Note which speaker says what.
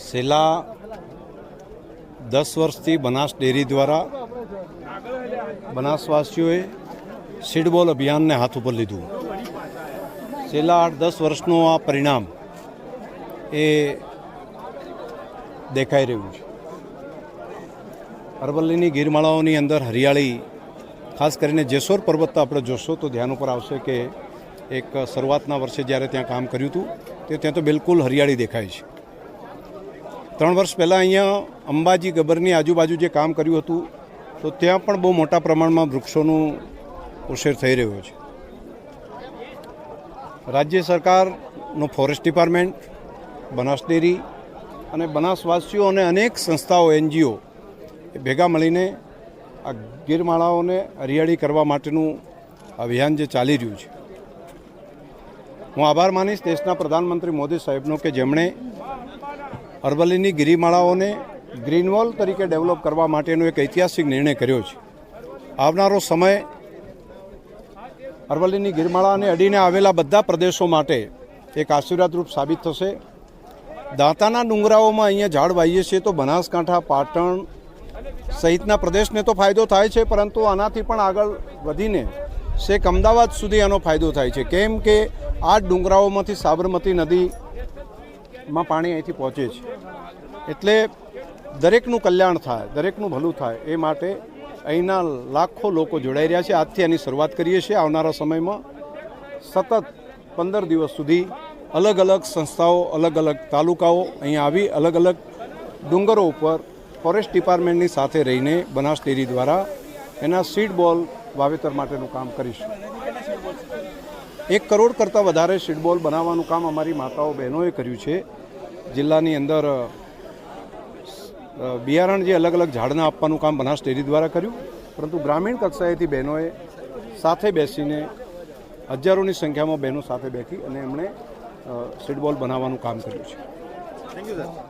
Speaker 1: છેલ્લા 10 વર્ષથી બનાસ ડેરી દ્વારા બનાસવાસીઓએ સીડબોલ અભિયાનને હાથ ઉપર લીધું. છેલ્લા 8-10 વર્ષનું આ પરિણામ એ દેખાઈ રહ્યું છે. અરવલ્લીની ગીરમાળાઓની અંદર હરિયાળી, ખાસ કરીને જેસોર પર્વત આપણે જોશો તો ધ્યાન ઉપર આવશે કે એક શરૂઆતના વર્ષે જ્યારે ત્યાં કામ કર્યું હતું તે ત્યાં તો બિલકુલ હરિયાળી દેખાય છે. 3 વર્ષ પહેલાં અહીંયા અંબાજી ગબ્બરની આજુબાજુ જે કામ કર્યું હતું તો ત્યાં પણ બહુ મોટા પ્રમાણમાં વૃક્ષોનું ઉછેર થઈ રહ્યો છે. રાજ્ય સરકારનું ફોરેસ્ટ ડિપાર્ટમેન્ટ, બનાસ ડેરી અને બનાસવાસીઓ અને અનેક સંસ્થાઓ, NGO એ ભેગા મળીને આ ગીરમાળાઓને હરિયાળી કરવા માટેનું અભિયાન જે ચાલી રહ્યું છે, હું આભાર માનીશ દેશના પ્રધાનમંત્રી મોદી સાહેબનો કે જેમણે અરવલ્લીની ગિરિમાળાઓને ગ્રીન વોલ તરીકે ડેવલપ કરવા માટેનો એક ઐતિહાસિક નિર્ણય કર્યો છે. આવનારો સમય અરવલ્લીની ગિરિમાળાને અડીને આવેલા બધા પ્રદેશો માટે એક આશીર્વાદરૂપ સાબિત થશે. દાંતાના ડુંગરાઓમાં અહીંયા ઝાડ વાવીએ છીએ તો બનાસકાંઠા, પાટણ સહિતના પ્રદેશને તો ફાયદો થાય છે, પરંતુ આનાથી પણ આગળ વધીને છેક અમદાવાદ સુધી આનો ફાયદો થાય છે. કેમ કે આ ડુંગરાઓમાંથી સાબરમતી નદીમાં પાણી અહીંથી પહોંચે છે. એટલે દરેકનું કલ્યાણ થાય, દરેકનું ભલું થાય એ માટે અહીંના લાખો લોકો જોડાઈ રહ્યા છે. આજથી આની શરૂઆત કરીએ છીએ. આવનારા સમયમાં સતત 15 દિવસ સુધી અલગ અલગ સંસ્થાઓ, અલગ અલગ તાલુકાઓ અહીંયા આવી અલગ અલગ ડુંગરો ઉપર ફોરેસ્ટ ડિપાર્ટમેન્ટની સાથે રહીને બનાસ ડેરી દ્વારા એના સીડ બોલ વાવેતર માટેનું કામ કરીશું. 1 કરોડ કરતાં વધારે સીડ બોલ બનાવવાનું કામ અમારી માતાઓ બહેનોએ કર્યું છે. જિલ્લાની અંદર બિયારણ જે અલગ અલગ ઝાડના આપવાનું કામ બનાસ ડેરી દ્વારા કર્યું, પરંતુ ગ્રામીણ કક્ષાએથી બહેનોએ સાથે બેસીને હજારોની સંખ્યામાં બહેનો સાથે બેઠી અને એમણે સીડ બોલ બનાવવાનું કામ કર્યું છે.
Speaker 2: Thank you sir.